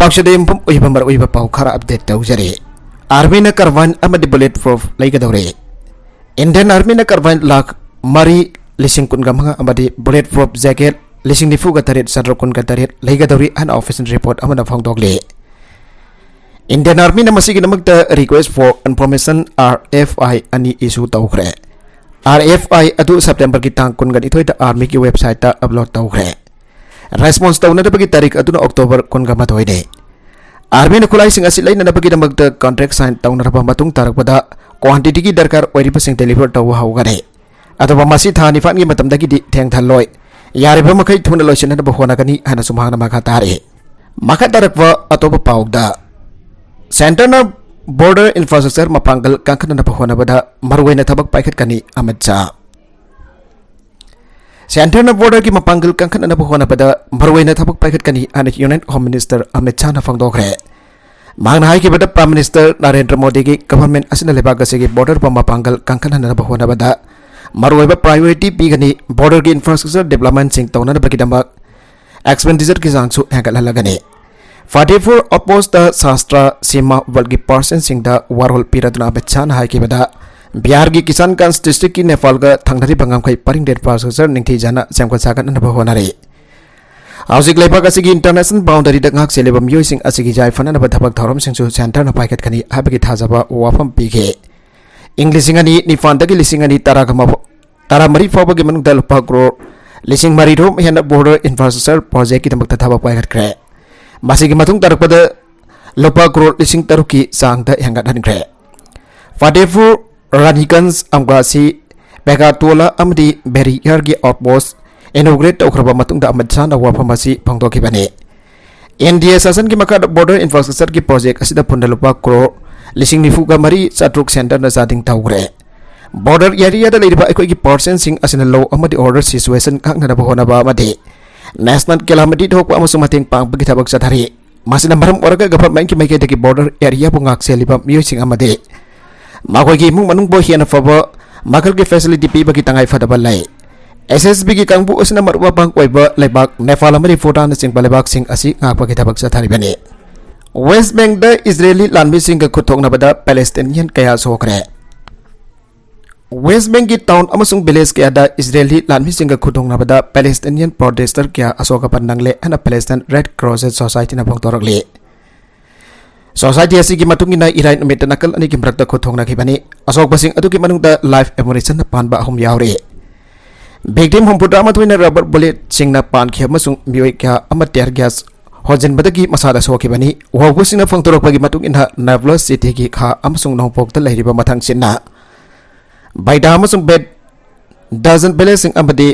लेपाक्षदे मफम उइबमर उइब पाउ खरा अपडेट तौजरे आर्मी न कार्बाइन अमदि बुलेट प्रूफ लैगदौरे इंडियन आर्मी न कार्बाइन लाख मरी लिसिंग कुनगा मंगा अमदि बुलेट प्रूफ जैकेट लिसिंग निफुगा तरेट सदर कुनगा तरेट लैगदौरे अन ऑफिशियल रिपोर्ट अमना फोंदोगले इंडियन आर्मी न मसिगी नमक रिक्वेस्ट फॉर इन्फॉर्मेशन RFI अनि इशू तौखरे RFI अदु सितंबर की तांग कुनगा इथोय आर्मी की वेबसाइट ता अपलोड तौखरे रेस्पॉन्स तौनदबगी तारीख अदुना अक्टोबर कुनगा मथोयने आर्मी न खुलाइसिंग असि लैनदबगी नमक कॉन्ट्रैक्ट साइन तौनरबा मतुंग तारकबदा क्वांटिटी की दरकार ओइरिबसिंग डिलीवर तौ हाउगरे अदबा मसि था निफान की मतमदगी थेंग थल्लोय यारिबा मखै थुना लोइसनदब होनागनी हना सुमांगना मखा तारे मखा तारकवा अतोब पाउदा सेंटर न बॉर्डर इंफ्रास्ट्रक्चर मपांगल कांखनना होनाबदा मरुवेना थबक पाइखतकनी अमित शाह सेंटर न बॉर्डर की मपांगल कांखनना होनाबदा मरुवेना थबक पाइखतकनी अन union home minister Amit Shah न फोंदोखरे मांगना हाई के बदा प्राइम मिनिस्टर नरेंद्र मोदी की गवर्नमेंट असिना लेबाग असिगी बॉर्डर पर मपांगल कांखनना होनाबदा मरुवेबा प्रायोरिटी पीगनी बॉर्डर की इंफ्रास्ट्रक्चर डेवलपमेंट सिंग तौनबगीदमक एक्सपेंडिचर की जांचु हेंगलहलगने 44 अपोज द शास्त्र सीमा वर्ग person Singh the वारोल पीरदना Bachchan high के बदा बिहार की किसानगंज डिस्ट्रिक्ट की नेपाल का थंगधरी बंगामखै परिंग इंफ्रास्ट्रक्चर निंथि जाना सेमखा सागननब होनारे हौजिक लेबाग असिगी इंटरनेशनल बाउंडरी द ngak seleba miyoi sing asigi jai fananaba thabak thorom singsu center na paikat khani habagi thajaba wafam pige इंग्लिशिंग अनि निफानदगी लिसिंग अनि तारा मरी फावबगी मनुंग द लुपा क्रो लिसिंग मरी रोम हेन बॉर्डर इंफ्रास्ट्रक्चर प्रोजेक्ट की तमक थबा पाइखतख्रे मासिगी मथुंग तारकपद लुपा क्रो लिसिंग तरुकी सांग द हेंगत हनख्रे फादेफु रानीगंज अमगासी बेगातोला अमदी बेरियर की आउटपोस्ट इनोग्रेट तौखरबा मथुंग द अमित शाह न वाफम असी फंगदोखिबने एनडीए शासन की मखा बॉर्डर इंफ्रास्ट्रक्चर की प्रोजेक्ट असिदा पुंड लुपा क्रो लिसिंग निफुगा मरी चाट्रुक सेंटर न जादिंग तौग्रे बॉर्डर एरिया द लेरिबा अखोई पर्सन सिंग असिना लो अमदी ऑर्डर सिचुएशन खांगना होनाबा अमदी नेशनल कैलामिटी थोकपा अमसुंग मतेंग पांगबगी थबक चथारि मासिना मरम ओरगा गवर्नमेंट की माइकेदगी बॉर्डर एरिया बुंगाक सेलिबा मियोसिंग अमदी माखोइगी इमुंग मनुंग बो हेना फबा माखल की फैसिलिटी पीबगी तंगाई फदबा लै SSB की कांगबु असिना मरुवा बांग ओइबा लेबाक नेपाल अमरी भूटान सिंग लेबाक सिंग असि ngakpagi थबक चथारि बने वेस्ट बैंक द इजरायली लानमी सिंग खुथोंगनबदा पैलेस्टाइनियन कया सोखरे वेस्ट बैंक की टाउन अमसुंग विलेज कया द इजरायली लानमी सिंग खुथोंगनबदा पैलेस्टाइनियन प्रोटेस्टर कया अशोक पन्नंगले अन पैलेस्टाइन रेड क्रॉस सोसाइटी न भोंगतोरगले सोसाइटी असि की मतुंगिना इराइ नुमित नकल अनि की मरकत खुथोंगनखिबनी अशोक बसिंग अदुकी मनुंगदा लाइफ एमोरेशन पानबा अहुम यावरे victim humputa mathuina rubber bullet singna pankhia masung mioi kya amater gas hojen badagi masada sokibani wawusina phangtorokpagi matung inha Nablus city ki kha amasung nongpok ta leiriba mathang sinna baida amasung bed dozen blessing amadi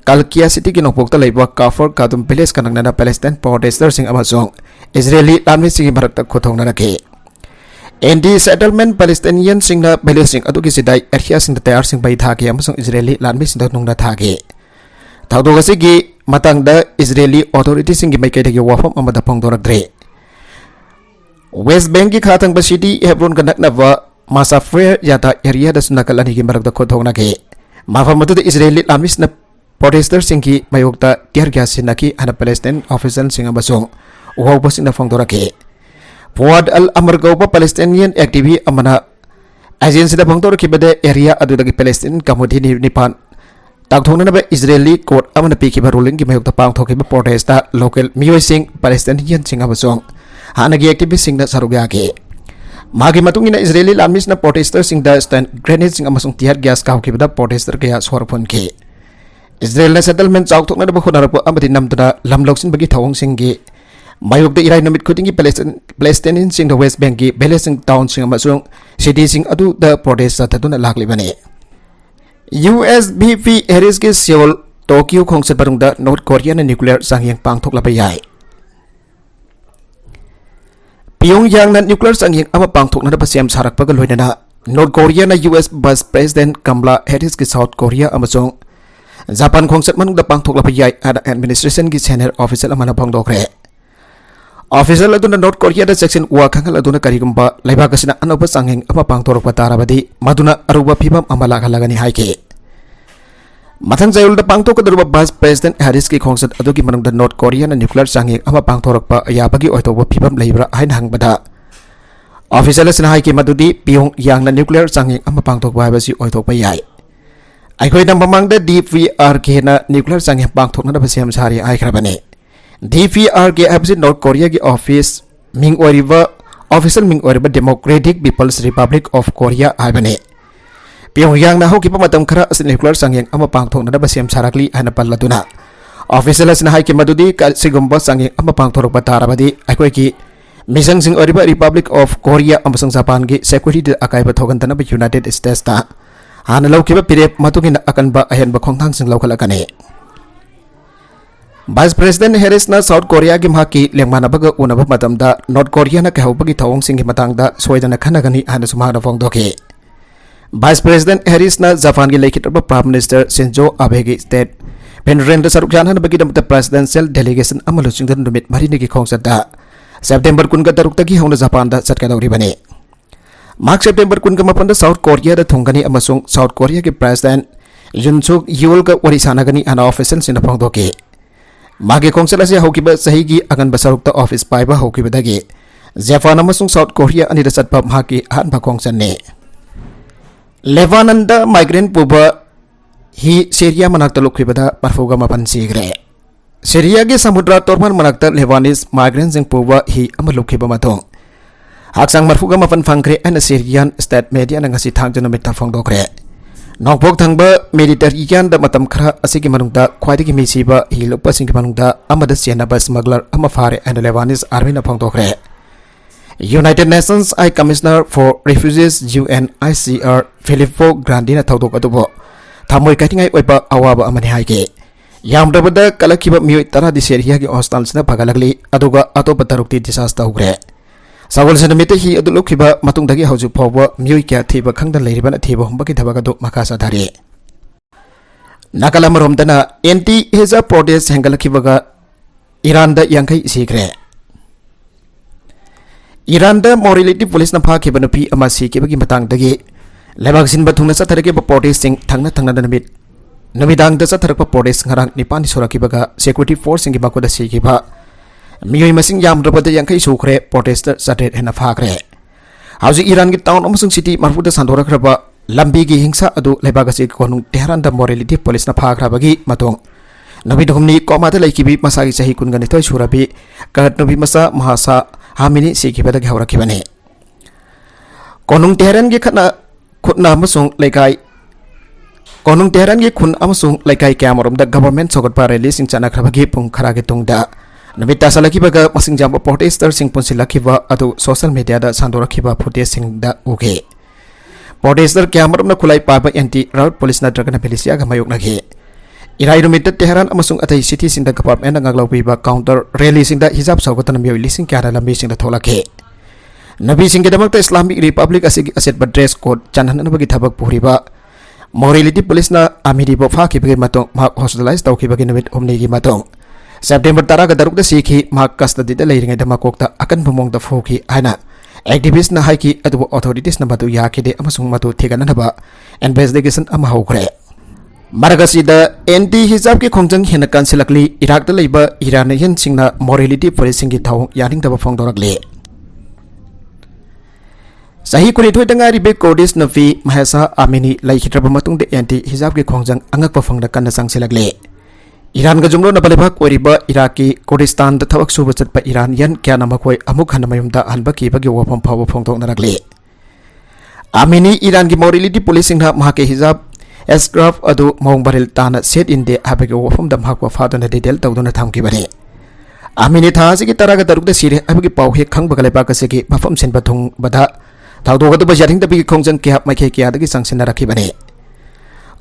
kalkia city ki nongpok ta leiba kafar kadum village kanangna Palestine protester sing amasung Israeli army sing barakta khothongna rakhe एंडी settlement Palestinian सिंगना village sing adugi sidai area sing tayar sing bai thage amasung Israeli lanmi sing nungna thage thadogasi gi matang da Israeli authority sing gi maikai dagi wafam amada phangdorakdre West Bank ki khatang ba city Hebron kanak na wa Masafre yata area da sunakal ani gi marak da khothongna ge mafam matu da Israeli lanmi sing protester sing gi mayokta tear gas sinaki ana Palestine official sing amasung uhaw ba sing na phangdorake Fuad al-Amargauba Palestinian activist amana agency da phangtor kibade area adudagi Palestinian community nipan takthongna ba Israeli court amana pikiba ruling ki mayok ta pangthokiba protest ta local miyoi sing Palestinian sing abasong hanagi activist sing da sarugya ke magi matungina Israeli lamis na protester sing da stand grenade sing amasong tear gas ka kibada protester kaya sorphon ke Israel na settlement chawthokna da khonarap amati namtuna lamloksin bagi thawong sing ge mayok de irai namit khutingi Palestinian sing the West Bank ki balancing town sing amasung city sing adu the protest tatuna lakli bane USBP Harris ki Seoul Tokyo khongset barungda North Korea na nuclear sangyang pangthok la bayai Pyongyang na nuclear sangyang ama pangthok na pasiam sarak pagal hoina North Korea na US Vice President Kamala Harris ki South Korea amasung Japan khongset manungda pangthok la bayai ada administration ki senior official amana phangdokre Official aduna North Korea da section wa khangal aduna karigumba laibakasina anoba sangheng ama pangtorok patarabadi maduna aruba phibam amala khalagani haike मथंग जयुल द पांगथोकदरुबा vice president Harris की खोंगसत अदुगी मनुंग द North Korea ना न्यूक्लियर चांगे अमा पांगथोरकपा अयाबगी ओइतोबा फिबम लेब्रा हाइन हंगबदा ऑफिशियल सिना हाई की मदुदी पियोंग यांग ना न्यूक्लियर चांगे अमा पांगथोकबा हाइबसी ओइतोबा याय अखोई नम ममांग द DPR के ना न्यूक्लियर चांगे पांगथोकना बसेम सारी आइखरबने DPR के हाइबसी नॉर्थ कोरिया की ऑफिस मिंग ओरिबा ऑफिशियल मिंग ओरिबा Democratic People's Republic of Korea हाइबने पियोंग ना होकी मतम खरा न्यूक्लियर चांगे अमा पांगथोकना बसेम सारकली हाइन पल्लदुना ऑफिशियल सिना हाई की मदुदी सिगुम्बा चांगे अमा पांगथोरकबा ताराबदी अखोई की मिजंग सिंह ओरिबा रिपब्लिक ऑफ कोरिया अमसंग जापान की सिक्योरिटी अकाइबा थोगनतना यूनाइटेड स्टेट्स ता हाना लौकिबा पिरेप मतुगिन अकनबा अहेनबा खोंथांग सिंग लौखलकने वाइस प्रेसिडेंट हैरिस ना साउथ कोरिया की महाकी लेंगमानबगा उनबा मतमदा नॉर्थ कोरिया ना कहौबगी थौंग सिंग की मतंगदा सोयदना खनगनी हाना सुमाना फोंगदोके वाइस प्रेसिडेंट हैरिस ना जापान की लेखितबा प्राइम मिनिस्टर शिंजो आबे की स्टेट पेनरेंड सरुक बगी प्रेसिडेंशियल डेलीगेशन अमलुचिंग नुमित मरीने की खोंगसदा सेप्टेम्बर 10 तक होना जापान चटकदौरीबने मार्च सेप्टेम्बर 10 साउथ कोरिया थोंगनी साउथ कोरिया के प्रेसिडेंट युनसुक यूल का वरी सानगनी अना ऑफिशियल सिना फोंदोके मागे खोंगसल असे हौकिबा सही की अगनबा सरुक ऑफिस पाइबा हौकिबदगी जापान अमसुंग साउथ कोरिया अनिदा चटपा माकी अहनबा खोंगसनने लेबानन दा माइग्रेंट पुबा ही सीरिया मनाक्ता लुखिबदा परफुगा मपन सीग्रे सीरिया के समुद्र तोरमन मनाक्ता लेबानीज माइग्रेंट सिंग पुबा ही अमा लुखिबा मतों हाक्सांग मरफुगा मपन फंग्रे एन सीरियन स्टेट मीडिया नंगसी थांग जनमित फोंदोक्रे नौपोक थंगबा मेडिटेरियन द मतम खरा असिगी मनुंगदा ख्वाइदगी मिसीबा ही लुपसिंग की मनुंगदा अमदा सेनाबा स्मगलर अमा फारे एन लेबानीज आर्मी न फोंदोक्रे United Nations high commissioner for refugees UNHCR Filippo Grandi न थौदोक अदुबो थामोय काटिंगाई ओइबा अवाबा अमने हाइगे यामदबदा कलखिबा मियोय तरा दि सीरिया की हॉस्टल्स न भगलगली अदुगा अतोप तरुक्ति डिसास्टर होग्रे सवल सनमिते ही अदु लुखिबा मतुंगदगी हौजु फौबा मियोय क्या थीबा खंगदा लेरिबा थीबा हमबगी थबगा दु मखासा धारे नाकालम रोमदना एंटी हिजाब प्रोटेस्ट हेंगलखिबगा ईरान द यांखै सीग्रे ईरान द मोरालिटी पुलिस न फाखिबा नुपी अमा सीकिबगी मतंगदगी लेबाग सिनबा थुंगना चथरके प्रोटेस्टिंग थंगना थंगना नमित नमिदांग द चथरक प्रोटेस्ट ngरang निपान सोरकिबगा सिक्योरिटी फोर्स सिंगी बाकोदा सीकिबा मियोय मसिंग यामद्रबद यांखै सुख्रे प्रोटेस्टर चट्रेट हेना फाख्रे हाउजी ईरान की टाउन अमसुंग सिटी मरफुदा संदोरखरबा लंबी की हिंसा अदु लेबागसी कोनुंग तेहरान द मोरालिटी पुलिस न फाख्राबगी मतों नबी दुमनी कोमादा लैकिबी मसागी सही कुनगनिथोय सुरबी कहत नबी मसा महासा हामिनी सीकिबदा घवरखिबने कोनुंग तेहरान की खना खुना अमसुंग लेकाई कोनुंग तेहरान की खुन अमसुंग लेकाई क्यामरोम द गवर्नमेंट सोगतपा रैली सिंग चनाखरबगी पुंग खरागे तुंगदा नमिता सलखिबगा मसिंग जाम प्रोटेस्टर सिंग पुंसिलखिबा अदु सोशल मीडिया दा सांदोरखिबा फुटेज सिंग दा उगे प्रोटेस्टर क्यामरोम न खुलाई पाबा एंटी राउट पुलिस न ड्रगन मिलिशिया गा मायोकनगे इराई रुमित तेहरान अमसुंग अतै सिटी सिंग दा गवर्नमेंट न ngaglaubइबा काउंटर रैली सिंग दा हिजाब सौगतन मियो लिसिंग क्यारा लंबी सिंग दा थोलखे नबी सिंह के दमक इस्लामिक रिपब्लिक असेट ड्रेस कोड चानहनबगी थबक पुरिबा मोरालिटी पुलिस ना आमिरीबो फाखिबगे मतों माक हॉस्पिटलाइज तौखिबगे नमित हमनेगी मतों सेप्टेम्बर 10 दा सीखी माक कस्टडी दा लेरिंगे दमकोकता अकन बमोंग दा फोखी आइना एक्टिविस्ट ना हाइकी अदु अथॉरिटीज ना मदु याखिदे अमसुंग मदु थेगननबा इन्वेस्टिगेशन अमा हौखरे मरगसी द एंटी हिजाब के खोंजंग हेना कांसिलकली इराक दा लेबा इरानियन सिंगना मोरालिटी पुलिस सिंगी थाउ यानिंग दबा फोंगदोरकले सही कुनिथोय दंगारिबे कोर्डिस नफी महसा आमिनी लाइखित्रब मतुंग एंटी हिजाब के खोंजंग अंगक फंगदा कन्न संगसिलगले ईरान का जुमलो नबलेबाक ओरिबा इराकी कुर्दिस्तान द थवक सुब चटपा ईरानियन क्या नमकोय अमुक हनमयुमदा हनबकी बगे वफम फाव फोंगथोक नरगले आमिनी ईरान की मोरालिटी पुलिस सिंहा महाके हिजाब एस्क्राफ अदु मौंग बरिल ताना सेट इन दे हाबगे वफम द महाक वफादन डिटेल तौदुना थामकिबने आमिनी थासी की तरह दरुक द सिरे अबगे पावहे खंगबगले बाकसेगी मफम सेन बथुंग बदा थाउदोगद बजारिंग दबी खोंजंग के हाप मखे के आदगी संगसिन रखिबने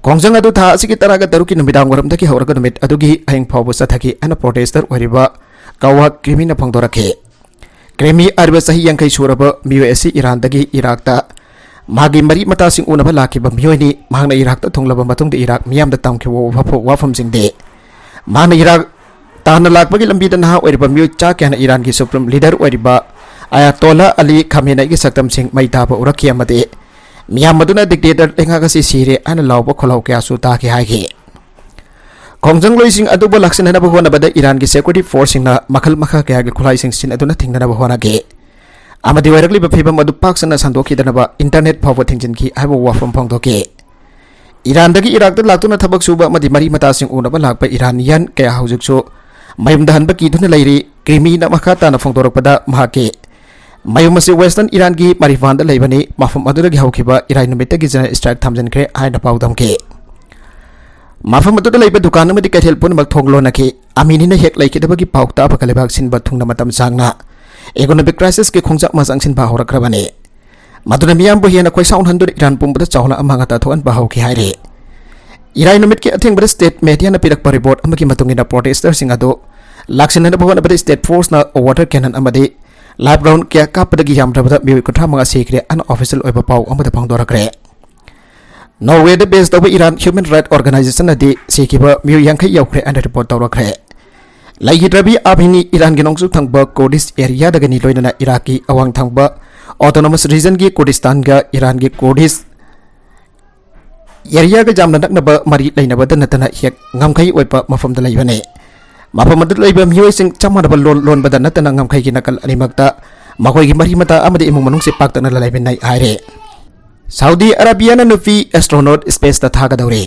खोंजंग अदु था असि की तरह दरुकी नुमिदांग वरम दकी हौरग नुमित अदुगी अहिंग फावबो सथकी अन प्रोटेस्टर ओरिबा कावा क्रिमी न फंगदोरखे क्रिमी अरब सही यंखै सुरब मियोएसी ईरान दगी इराकता मागी मरी मतासिंग उनब लाखिबा मियोनी मांगना इराकता थोंगलब मतुंग इराक मियाम द तामखे वफो वाफम सिंग दे मांगना इराक तान लाकबगी लंबी द नहा ओरिबा मियो चा केन ईरान की सुप्रीम लीडर ओरिबा आयातोला अली खामेना की सक्तम सिंह मैताब उरखी मियाम डिक्टेटर लेंगागसी सिरे अन लाउब खोलाउ क्या सुता के हागे खोंजंग लोइसिंग अदुबो लाक्सिनना होनबदा ईरान की सिक्योरिटी फोर्सिंगना मखल मखा कया की खुलाइसिंग सिन अदुना थिंगना होनागे अमदि वैरकलिबा फिबम अदु पाक्सना संदोखिदनबा इंटरनेट फावो थिंजिनकी हाइबो वाफम फोंदोके ईरान दगी इराक द लाक्तुना थबक सुबा अमदि मरी मतासिंग उनबा लाकपा ईरानियन कया हौजुकसो मयुमदा हनबा कीदुना लैरी क्रीमीना मखा ताना फोंदोरकपदा महाके मयुम असे वेस्टर्न ईरान की मरिफानदा लैबनी मफम अदुदगी हौखिबा इराय नुमितगी जना स्ट्राइक थामजनख्रे हाइना पाउदमके मफम अदुदा लैबा दुकान अमदि कैथेल पुनमक थोंगलोनकी अमीनिना हेक लैकिदबगी पाउता बकलेबाग सिनबा थुंगना मतम सांगना इकोनॉमिक क्राइसिस के खोंजाक मसांगसिन बा होरक्रबने मदुना मियामबो हेना खोइसाउन हंदुर ईरान पुंबदा चावला अमांगता थोन बाहौकी हाइरे इराय नुमित के अथेंगबदा स्टेट मीडियाना पिरकपा रिपोर्ट अमकी मतुंगिना प्रोटेस्टर सिंग अदो लाक्सिनना बहनबदा स्टेट फोर्स ना वाटर कैनन अमदि लाइव ग्राउंड क्या कापदगी यामद्रबदा मियोय कुठा मंगा सेक्रे अन ऑफिशियल ओइबा पाउ अमदा फंगदोरक्रे नॉर्वे द based of Iran human right organization अदि सेकिबा मियोय यांखै यावख्रे अन रिपोर्ट तौरक्रे लाइहिद्रबी आबिनी ईरान की नोंसु थंगबा कुर्दिश एरिया दगनी लोइनना इराक की अवांग थंगबा ऑटोनोमस रीजन की कुर्दिस्तान गा ईरान की कुर्दिश एरिया गा जामना नकनबा मरी लैनबदा नतना हेक ngamkhai ओइपा मफमदा लैबने मफमदा लैबा मियोयसिंग चमनबा लोनबदा नतना ngamkhai की नकल अनिमक्ता मखोय की मरी मता अमदि इमुंग मनुंग से पाक्तना लैबनाय आइरे सऊदी अरेबिया नुपी एस्ट्रोनॉट स्पेस ता थागदौरे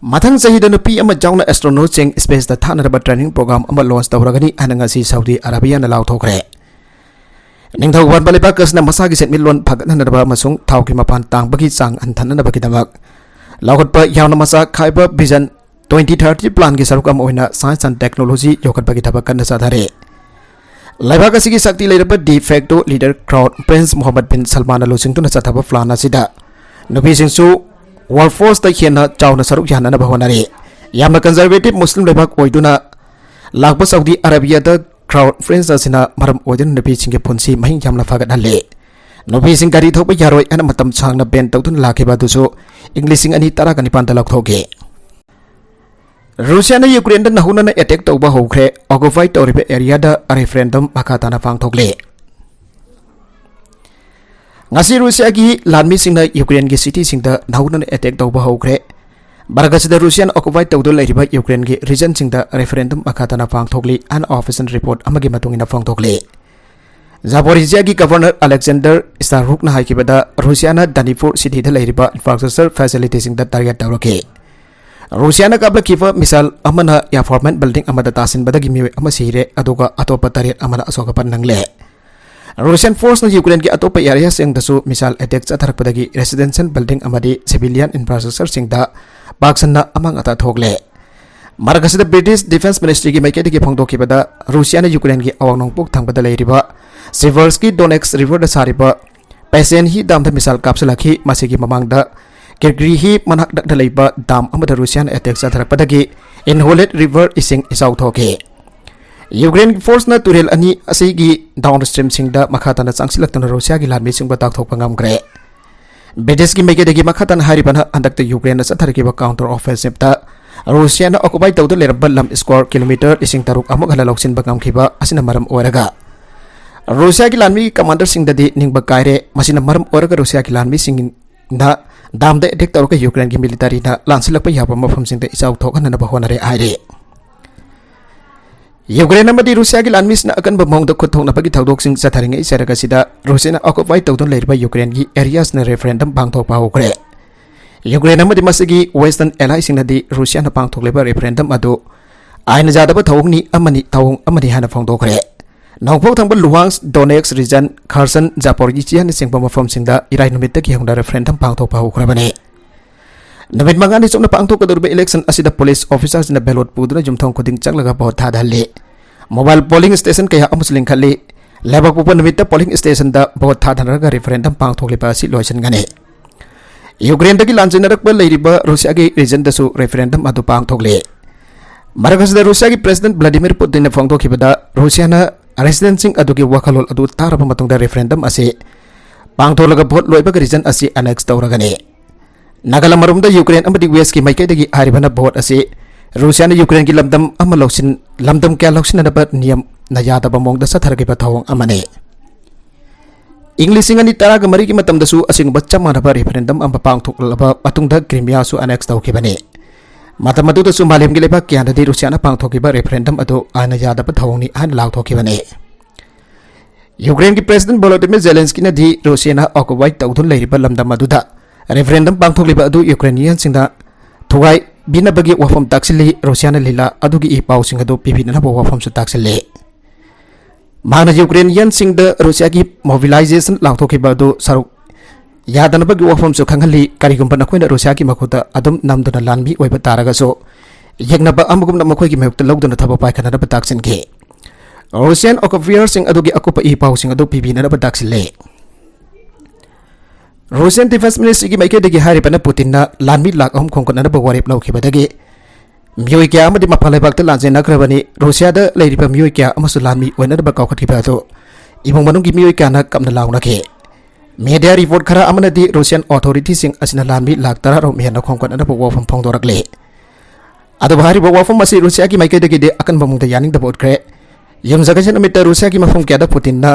मथंग चहिदा नुपी अमा जाउना एस्ट्रोनॉट सिंग स्पेस ता थानरबा ट्रेनिंग प्रोग्राम अमा लॉन्च तौरगनी अनंगासी सऊदी अरेबिया न लाउथोखरे निंगथौवन बलेबाकसना मसागी सेटमिलोन फगननरबा मसुंग थाउकी मपान तांगबगी चांग अंथननबगीदमक लाउखटपा यावना मसा खाइबा विजन 2030 प्लान की सरुक अमा ओइना साइंस एंड टेक्नोलॉजी योखटबगी थबक कन्न साधारे लाइबाक असिगी शक्ति लेरबा de facto leader crown prince Mohammed bin Salman लोसिंगतुना चथाबा प्लान असिदा नुपीसिंगसु वर्ल्ड फोर्स ता हेना चाउना सरुक यानना होनारे यामना कंजर्वेटिव मुस्लिम लेबाक ओइदुना लाकबा सऊदी अरेबिया दा क्राउन प्रिंस असिना मरम ओइदुना नुपीसिंगे पुंसी महिं यामना फागदहले नुपीसिंग गारी थोपा यारोय अना मतम सांगना बेन तौदुना लाखिबा दुसु इंग्लिशिंग अनि तरा कनिपान दा लखथोगे रूसिया ने यूक्रेन नहुना अटैक तौबा होख्रे ऑक्युपाई तौरिबा एरिया दा रेफरेंडम मखाताना पांगथोकले ngasi रूसिया की लानमी सिंगना यूक्रेन की सिटी सिंगदा नहुना अटैक तौबा होख्रे बरगसदा रूसियन ऑक्युपाई तौदो लैरिबा यूक्रेन की रीजन सिंगदा रेफरेंडम मखाताना पांगथोकली अन ऑफिशियल रिपोर्ट अमगे मतुंगिना पांगथोकले जापोरिजिया की गवर्नर अलेक्जेंडर स्टारुकना हाइकिबदा रूसियाना दानिपुर सिटी दा लैरिबा इंफ्रास्ट्रक्चर फैसिलिटी सिंगदा टारगेट तौरके रूसिया काबलखीब मिसाइल अमना एयरफोर्समेंट बिल्डिंग अमदा तासिनबदगी मियोय अमा सिरे अदुगा अतोपा तरेट अमना असोगपन नंगले रूसियन फोर्स न यूक्रेन की अतोपा एरिया सिंगदसु मिसाइल अटैक चथरकपदगी रेसिडेंशियल बिल्डिंग अमदी सिविलियन इंफ्रास्ट्रक्चर सिंगदा पाक्सना अमंग अता थोगले मारगसदा ब्रिटिश डिफेंस मिनिस्ट्री की मैकेदगी फोंदोखिबदा रूसिया न यूक्रेन की अवांग नोंगपुक थंगबदा लैरिबा सिवर्स्की डोनेक्स रिवर दा सारिबा पैसेन ही दामदा मिसाइल काप्सलाखी मासिगी ममांगदा किर्गिही मनाक दलेबा दाम अमद रूसियन अटैक चथरकपदगी इनहोलेट रिवर इसिंग इसाउ थोके यूक्रेन फोर्स न तुरेल अनि असिगी डाउन स्ट्रीम सिंगदा मखाताना चांगसिलक्तना रूसिया की लानमी सिंगबा ताकथोकपा ngamkre ब्रिटिश की मैकेदगी मखाताना हारिबना अंदक्ता यूक्रेन न चथरकिबा काउंटर ऑफेंसिव ता रूसिया न ऑक्युपाई तौद लेरबा लम स्क्वायर किलोमीटर इसिंग तरुक अमुक हला लौसिनबा ngamkhiba asina maram ओरगा रूसिया की लानमी कमांडर सिंगददी निंगबा कायरे मसिना मरम ओरगा रूसिया की लानमी सिंगना दाम दे अटैक तौरक यूक्रेन की मिलिटरी ना लांसिलक याबा मफम सिंग इचाउ थोकनना होनरे आइरे यूक्रेन अमदी रूसिया की लानमिसना अकन बमोंग द खुथोनबगी थौदोक सिंग चथरिंग इसेरगसिदा रूसिया ऑक्युपाई तौदन लेरिबा यूक्रेन की एरियास न रेफरेंडम पांगथोकपा होख्रे यूक्रेन अमदी मसिगी वेस्टर्न एलाई सिंगनदी रूसिया न पांगथोकलेबा रेफरेंडम अदो आइन जादबा थौंगनी अमनी हाना फोंदोखरे नौफोक थंब Luhansk Donetsk region Kherson Zaporizhzhia ने सिंगबा मफम सिंगदा इराय नुमित की हंगदा रेफरेंडम पांगथोकपा होख्रबने नमित मंगानी चुमना पांगथोकदुरबा इलेक्शन असिदा पुलिस ऑफिसर्स न बैलेट पुदुना जुमथोंग खुदिंग चंगलगा भोट थादहले मोबाइल पोलिंग स्टेशन कया अमुसलिंग खल्ले लेबक पुपन नमित पोलिंग स्टेशन दा भोट थादनरगा रेफरेंडम पांगथोकलेबा असि लोइसनगने यूक्रेन दगी लांजिनरकबा लैरिबा रूसिया की रीजन दसु रेफरेंडम अदु पांगथोकले मरगसदा रूसिया की प्रेसिडेंट व्लादिमीर पुतिन फोंगथोखिबदा रूसिया न रेसिडेंसिंग अदुगी वखलोल अदु तारबा मतुंगदा रेफरेंडम असे पांगथोलगा भोट लोइबा रीजन असे अनेक्स तौरगने नागाला मरुमदा यूक्रेन अमदी वेस्ट की मैकेदगी आरिबना भोट असे रूसिया ने यूक्रेन की लमदम क्या लौसिनबा नियम न यादबा मोंगदा सथरगिबा थौंग अमने इंग्लिशिंग अनि तराग मरी की मतमदसु असिंगबा चमानबा रेफरेंडम अम पांगथोकलबा मतुंगदा क्रीमिया सु अनेक्स तौखिबने मतम अदुदसु मालेमगी लेबाक क्यानदि रुसियाना पांगथोकिबा रेफरेंडम अदु आना यादब थौनी हान लाउथोकिबने यूक्रेन की प्रेसिडेंट वोलोदिमिर जेलेंस्की ने दी रुसियाना ऑक्युपाई तौदुन लेरिबा लमदम अदुदा रेफरेंडम पांगथोकलिबा अदु यूक्रेनियन सिंगदा थुगाई बिनबगी वफम ताक्सिली रुसियाना लीला अदुगी इ पाउसिंग अदु पिबिनना वफम सु ताक्सिले माना यूक्रेनियन सिंगद रुसिया की मोबिलाइजेशन लाउथोकिबा अदु सरुक यादनबगी वफम सु खंगली करिगुंबा नखोइना रुसिया की मखुता अदुम नमदुना लानबी ओइबा तारगसो यगनबा अमगुमना मखोइगी मेयुक्ता लौदुना थबा पाइखनबा ताक्सिनगे रुसियन ऑक्युपायर सिंग अदुगी अकुपा इ पाउसिंग अदु पिबिनबा ताक्सिले रुसियन डिफेंस मिनिस्ट्री की माइकेदगी हारिबना पुतिनना लानबी लाख अहम खोंकनबा वारेप लौखिबदगी मियोय क्या अमदि मफा लेबाक्ता लाजेनख्रबनी रुसियादा लेरिबा मियोय क्या अमसु लानबी ओइनबा काउखटिबा अदु इमुंग मनुंगी मियोय क्याना कमना लाउनखे मीडिया रिपोर्ट खरा अमनदी रुसियन अथॉरिटी सिंग असिना लानबी लाख 10 रो मेहना खोंकनबा वफम फोंदोरकले अदु हारिबा वफम असी रुसिया की माइकेदगी दे अकनबा मुंगदा यानिंगदा बोटख्रे यमजगसन अमित रुसिया की मफम क्यादा पुतिनना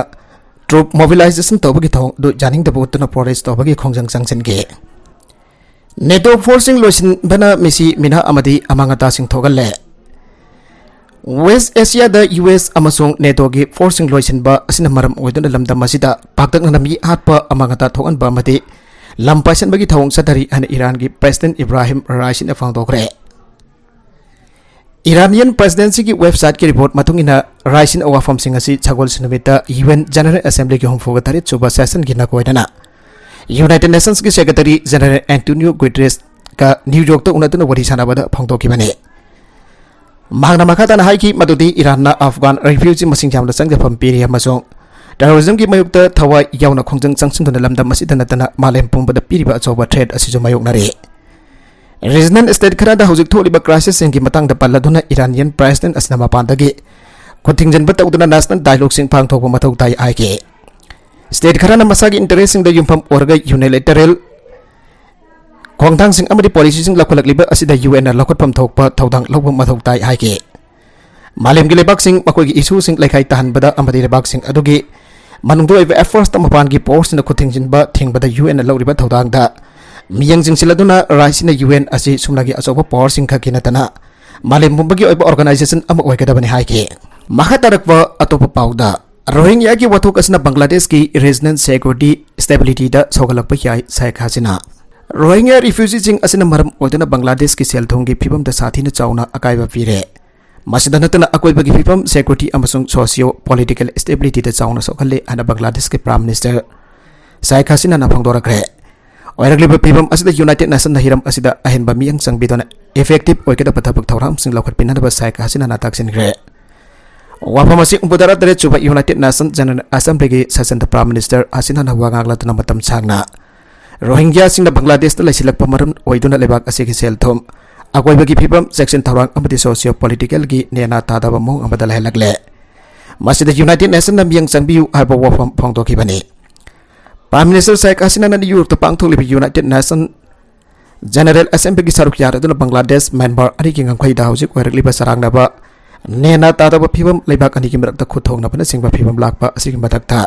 ट्रूप मोबिलाइजेशन तौबगी थोंग दु जानिंगदा बोटना प्रोटेस्ट तौबगी खोंजंग संगसनगे नेटो फोर्सिंग लोसिन बना मिसी मिना अमदी अमांगता सिंग थोगले वेस्ट एशिया द यूएस अमसोंग नेटो की फोर्सिंग लोसिन बा असिना मरम ओइदना लमदम मसिदा पाक्तक नमी हातपा अमांगता थोगन बा मदि लंपासन बगी थोंग सतरी अन ईरान की प्रेसिडेंट इब्राहिम राइसिन फांगदोखरे इरानियन प्रेसिडेंसी की वेबसाइट की रिपोर्ट मतुंगिना राइसिन अवाफम सिंग असि छगोल सिनमिता यूएन जनरल असेंबली की हुमफुगा तरित सुबह सेशन की नकोइदना यूनाइटेड नेशंस की सेक्रेटरी जनरल एंटोनियो गुटेरेस का न्यूयॉर्क तो उन्नतन वरी सानाबदा फंगदोखिबने मांगना मखाताना हाइकी मदुदी ईरानना अफगान रिफ्यूजी मसिंग यामना संगफम पीरी अमसों टेररिज्म की मयुक्ता थवाई यावना खोंजंग संगसुंदना लमदम मसिदा नतना मालेम पुंबदा पीरिबा अचौबा थ्रेट असिजु मायोगनारे रीजनल स्टेट खरादा हौजिक थोलिबा क्राइसिस सिंगी मतंगदा पल्लादुना इरानियन प्रेसिडेंट असना मपानदगी खुथिंजनबा तौदुना नेशनल डायलॉग सिंग पांगथोकबा मथौ ताई आइके स्टेट खराना मसागी इंटरेस्ट सिंग द युमफम ओरगा यूनिलैटरल खोंगथांग सिंग अमदी पॉलिसी सिंग लखलकलिबा असिदा यूएन लखतफम थोकपा थौदांग लौबा मथौ ताई हाइके मालेमगी लेबाक सिंग मखोगी इशू सिंग लेखाई तहनबदा अमदी लेबाक सिंग अदुगी मनुंगदो एव एफर्ट्स त मपानगी पोर्सना खुथिंजनबा थिंगबदा यूएन लौरिबा थौदांगदा मियंग जिंगसिलदुना राइसिना यूएन असि सुमलागी अचौबा पावर सिंग खकी नतना मालेम पुंबगी ओइबा ऑर्गेनाइजेशन अम ओइगदबनि हाइके मखातरकवा अतोप पाउदा रोहिंग्या की वथुक असना बांग्लादेश की रीजनल सिक्योरिटी स्टेबिलिटी दा सोगलकपा याई शेख हसीना रोहिंग्या रिफ्यूजी सिंग असना मरम ओइदना बांग्लादेश की सेलथोंगी फिबम दा साथीना चाउना अकाइबा पीरे मसिदा नतना अकोइबगी फिबम सिक्योरिटी अमसुंग सोशियो पॉलिटिकल स्टेबिलिटी दा चाउना सोखले अना बांग्लादेश के प्राइम मिनिस्टर शेख हसीना ना फंगदोरखरे ओइरगलिबा फिबम असदा यूनाइटेड नेशन ना हिरम असदा अहेनबा मियंग संगबिदोना इफेक्टिव ओइकदा पथबक थौराम सिंग लखतपिनदबा शेख हसीना ना ताक्सिनग्रे वाफम असी उम्बुदरा दरे Chuba United nation general assembly की सेशन प्राइम मिनिस्टर हसीना ना वागांगलातना मतम सांगना रोहिंग्या सिंग बांग्लादेश ता लैसिलकपा मरम ओइदुना लेबाक असी की सेलथोम अकोइबगी फिबम सेक्शन थौरांग अमदि सोशियो पॉलिटिकल की नेना तादाबा मोंग अमदा लहलकले मसिदा यूनाइटेड नेशन ना मियंग संगबियु हाइबा वाफम फोंगदोखिबने प्राइम मिनिस्टर शेख हसीना ना न्यूयॉर्क ता पांगथोलिबा यूनाइटेड नेशन जनरल असेंबली की सरुक यारदुना बांग्लादेश म्यांमार अनि की ngangkhaiदा हौजिक ओइरगलिबा सरांगनाबा नेना तादाबा फिबम लेबाक अनि की मरकता खुथोंगनाबना सिंगबा फिबम Lakpa असिगी मथक्ता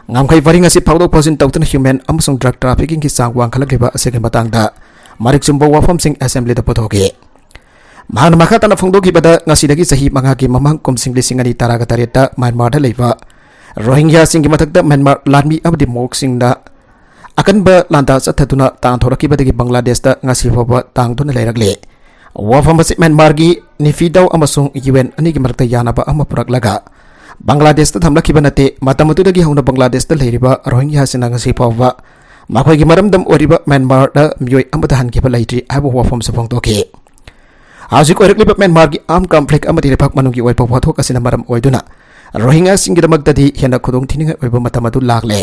ngamkhai waring asi phawdok phawsin tawtuna human amasung drug trafficking ki sang wangkhalakliba asege matangda marik chumbo wafam sing assembly da pothoge mahana makhatana phongdoki bada ngasidagi sahi manga ki mamang komsing lising ani taraga tareta Myanmar da leiba Rohingya sing ki mathakda Myanmar lanmi abdi mok sing da akan ba landa sathatuna tang thoraki badagi Bangladesh da ngasi phawa tang duna leiragle wafam asi Myanmar gi nifidau amasung UN ani ki marakta yana ba ama purak laga Bangladesh ta thamlakhiba nate matamutudagi hauna Bangladesh ta leiriba Rohingya sina ngasi phawa makhoi maramdam oriba Myanmar da myoi amata hankiba leitri abo wafam sapong toke Hausik oirikliba Myanmar gi armed conflict amati lepak manungi oipa wathok asina maram oiduna Rohingya singidamagdadi hena khudong thininga oiba matamatu lagle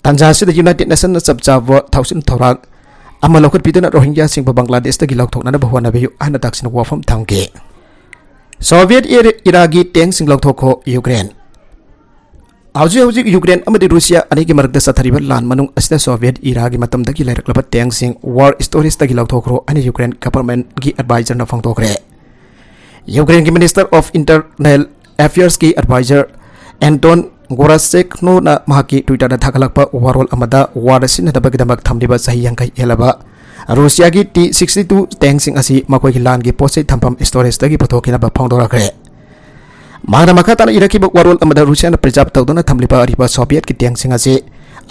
tanja sida United Nations na sabjawa thausin thorang ama lokhat piduna Rohingya singba Bangladesh ta gi lokthokna ba huana beyu ana daksin wafam thamke Soviet era gi tank sing lokthokho Ukraine Hauji Ukraine amadi Russia ani ki marakda sathariba lan manung asida Soviet era gi matamda gi lairakla tank sing war stories ta gi lokthokro ani Ukraine government gi advisor na phangtokre Ukraine ki Minister of Internal Affairs ki advisor Anton Gorashek no na mahaki Twitter da thagalakpa warol amada war sin da bagdamak thamdiba sahi yankai helaba Russia की T-62 tank असी मकोई लान की पोसे थम्फम storage तगी पथोकिनबा फोंदोरखरे मांगना मखाताना इरकिब वारोल अमदा Russia न preserve तौदुना थमलिबा Ariba Soviet की tank असी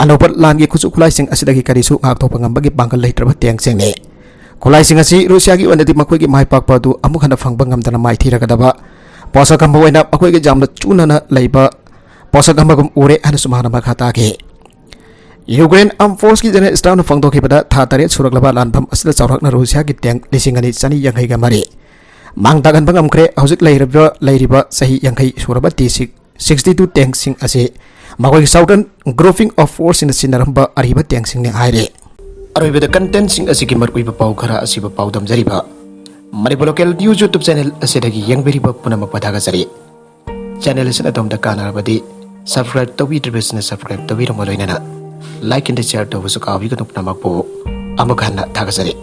अनोपर लान की खुसु खुलाइसिंग असिदगी करिसु ngakthokpa ngambagi bangal leitraba tank ने खुलाइसिंग असी रूसिया की वनदि मकोई माइपाकपा अदु अमुक हना फंगबा ngamdana mai thiragadaba पोसकम्ब ओइना मकोई जामना चुनना लैबा पोसकम्बगुम उरे हन सुमाना मखाता के यूक्रेन आर्म फोर्स की जनरल स्टाफ फंगदोखिबदा था 8 सुरगलबा लानफम असदा चौरकना रूसिया की टैंक लिसिंगनी चनी यंखैगा मरी मांगतागन बंगमख्रे हौजिक लैरिबा सही यंखै सुरबा T-62 टैंक सिंग असे मकोई southern grouping of force in सिनरंबा अरिबा टैंक सिंग ने हाइरे अरोइबदा कंटेंट सिंग असे की मरकुइबा पाउ खरा असिबा पाउ दमजरिबा Manipur local news YouTube channel असेदगी यंगबेरिबा पुनमक पथागसरी चैनल असिना तोमदा कानारबदी सब्सक्राइब तौबिद्रिबसना सब्सक्राइब तौबिरमलोइना लाइक एंड शेयर तौबसु काबिगनु पुनमकपो अमखाना थागसरी